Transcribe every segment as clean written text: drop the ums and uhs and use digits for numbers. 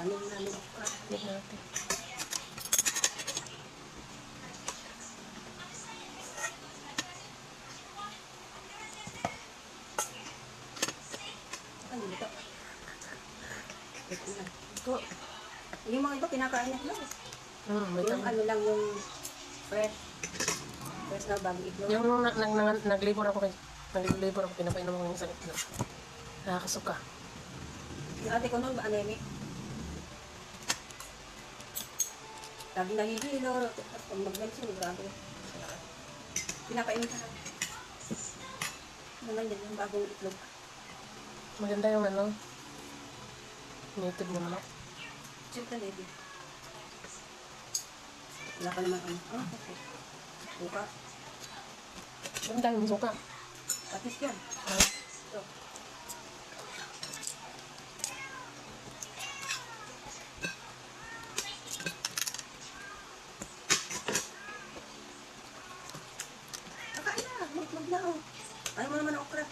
Tanim namin okra. Hindi natin. Ano dito? Ito na. Ito. Yung mga ito, kinakain niya lang. May Yung tama. ano lang yung fresh. Fresh na bagong itlog. Yung naglibor ako naglibor ako, pinapainom ko yung sakit na. Nakakasuka. Yung ate ko noon, anemic. Laging nahihilo. Pag mag-mention, grabe. Pinapainom ka lang. Naman din yung bagong itlog. Maganda yung ano, native na manok. Siyempre, lady. Wala ka naman ano. Ah, okay. Buka. Ang dami mong suka. Patis yan. Ah, Ito. Kakain na. Mag na oh. Ayaw mo naman ang okra.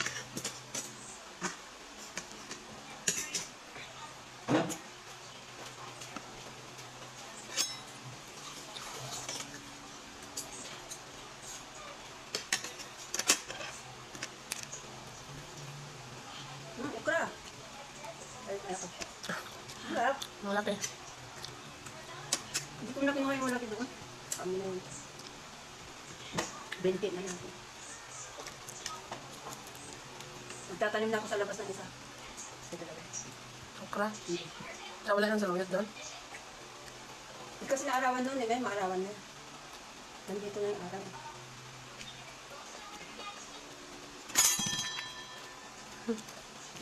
Okra. Ay, ako. Sarap. malaki. Hindi ko na kinuha yung malaki doon. Kami na yun. 20 na natin. Magtatanim na ako sa labas ng isa. Ito na. Okra. Wala nang saluyot doon. Kasi naarawan doon eh. Ngayon maarawan na. Nandito na yung araw.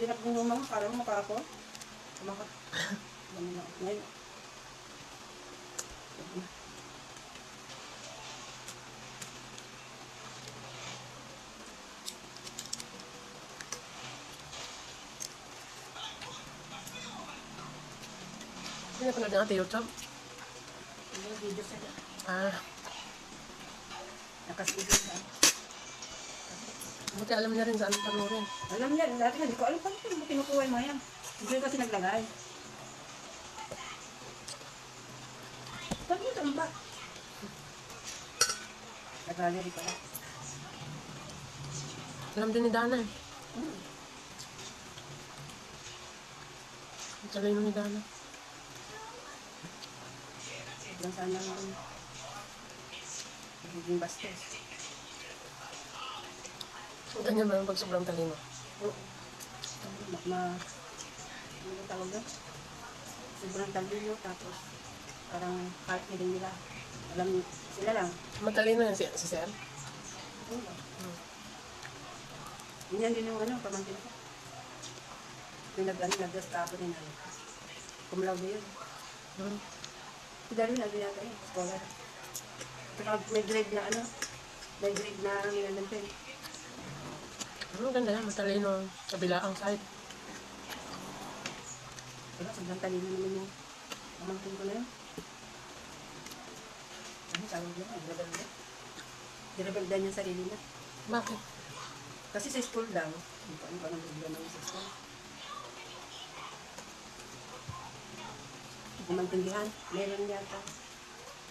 Hirap din yung mga parang mukha ako. Kumakat. Ngayon. Hindi na panood ng ate YouTube. Yung video sila. Ah, Nakasigil ka. buti alam niya rin saan panurin. Alam niya, dati hindi ko alam kung mo kinukuha yung mga yan. Hindi kasi naglagay. Saan mo ito ba? Nag-gallery pala. Alam din ni Dana eh. Ang talino ni Dana. Sobrang sana naman. Nagiging bastos. Ganyan ba yung pag sobrang talino? Oo. Ano tawag doon? Sobrang talino, tapos parang heart din nila. Alam sila lang. Matalino yan si Sir. Oo. Ganyan din yung ano, pamangkin ko. Yung nag-gestapo din ano. Cum laude yun. Si Darwin, ano yata yun, scholar. Pero may grade na ano, may grade na nilalagay. Ang ganda yan, matalino. Kabilaang side. Diba, sobrang talino naman yung pamangkin ko na yun. Ano tawag yun? Rebelde. Direbelde niya sarili na. Bakit? Kasi sa school daw, hindi ko ano ba nang bigla naman sa school. Hindi ko maintindihan. Meron yata.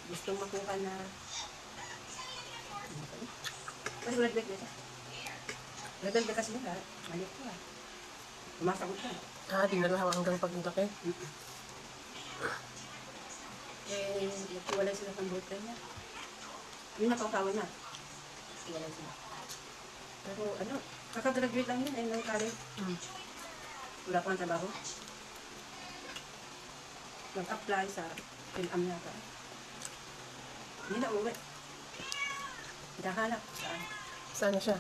Gustong makuha na. Kasi rebelde siya. Rebelde kasi nila. Mali ko ah. Pumasagot ka. Dinalaw hanggang paglaki. Eh, nagkiwalay sila ng boyfriend niya. Yun napangkawan na. Nagkiwalay sila. Pero ano, kakagraduate lang yun, ng college. Wala pang trabaho. Nag-apply sa PhilAm yata. Hindi na uwi. Hinahanap. Saan? Saan na siya?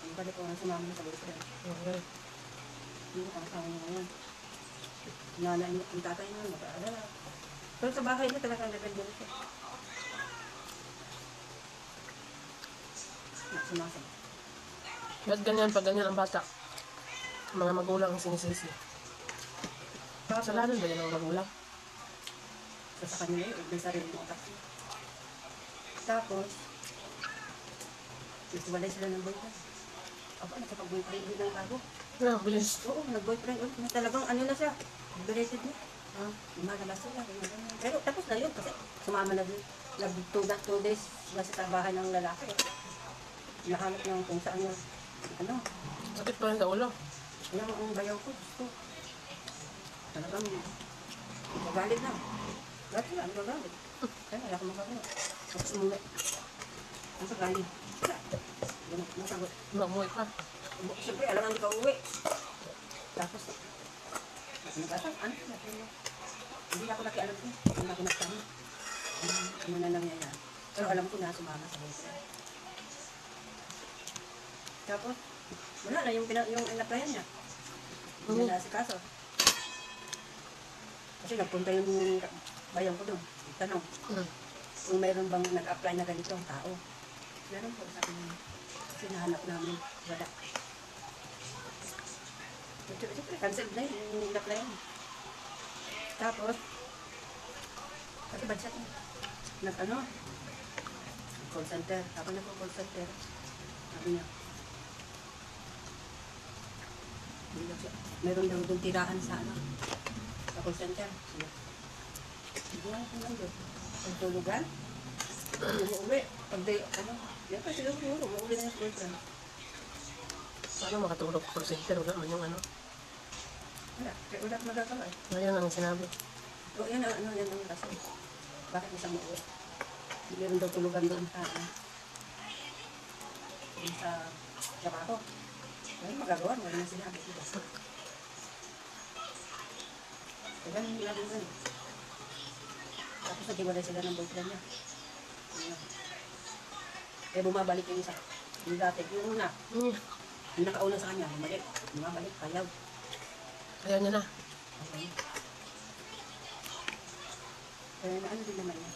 Ang balik ko nga sumama na sa boyfriend. Okay. Hindi ko kasama niya ngayon. Nanay niya, ang tatay niya, mag-aalala. Pero sa bahay niya talagang rebelde na siya. Sumasama. Ba't ganyan pag ganyan ang bata? Mga magulang ang sinisisi. Kasalanan ba yan ang magulang? Sa kanila yun, may sarili ng utak niya. Tapos, nagsiwalay sila ng boyfriend. Aba, nakapag-boyfriend din ng bago. Bilis. Oo, nag-boyfriend ulit. Talagang ano na siya, berated na. Lumalabas sila. Ganyan. Pero tapos na yun kasi sumama na din. Two days na sa bahay ng lalaki. Nahanap niya kung saan yung ano. Sakit pa rin sa ulo. Yan ang bayaw ko. Gusto. Talagang magalit na. Dati lang, magalit. Kaya wala akong magagawa. Tapos umuwi. Ang pagalit. Ganun, nasagot. Mamuhay pa. Siyempre, alam hindi ka uwi. Tapos, nag-asal, ano sila? Hindi ako nakialam ko. Hindi ako nagtanong. Ano na nangyayari. Pero alam ko na sumama sa hotel. Tapos, wala na yung inaplayan niya. Hindi na si kaso. Kasi nagpunta yung bayan ko doon. Tanong, kung mayroon bang nag-apply na ganitong tao. Meron po sa akin. Sinahanap namin. Wala. Siyempre, cancel na yung in-applyan. Tapos, kasi budget niya. Nag-ano? Call center. Ako na po call center. Sabi niya. Meron daw doon tiraan sa ano. Sa call center. Hindi na ako nandun. Ang tulugan. Umuwi. Pag day, ano. Yan pa siguro. Umuwi na yung boyfriend. Paano makatulog ko call center? Wala man yung ano. Wala. Kaya wala akong magagawa eh. Ngayon ang sinabi. O yan ang rason. Bakit isang umuwi? Meron daw tulugan doon sa ano. Doon sa trabaho. Ano magagawa? Wala na sinabi. Kaya ganun nila doon. Tapos naghiwalay sila ng boyfriend niya. Eh bumabalik yung isa. Yung dati, yung una. Yung nakauna sa kanya, bumalik. Bumabalik, kayaw. Ayaw niya na. Okay. Kaya ano din naman niya.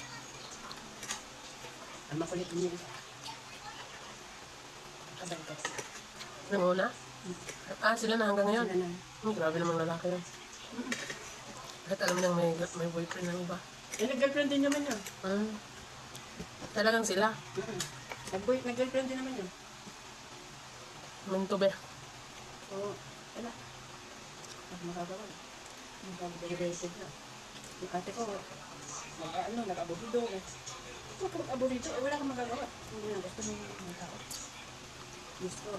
Ang makulit din niya isa. Kabay ko. Nang una? Sila na hanggang ngayon. Sila na. Grabe namang lalaki yun. Kahit alam niyang may boyfriend ng iba. Eh, nag-girlfriend din naman yun. Talagang sila. Nag-girlfriend din naman yun. Minto be. Oo, wala. Ang magagawa. Mag-related na. Yung ate ko, nag-aburido. Mag-aburido, wala kang magagawa. Hindi na gusto ng mga tao. Gusto.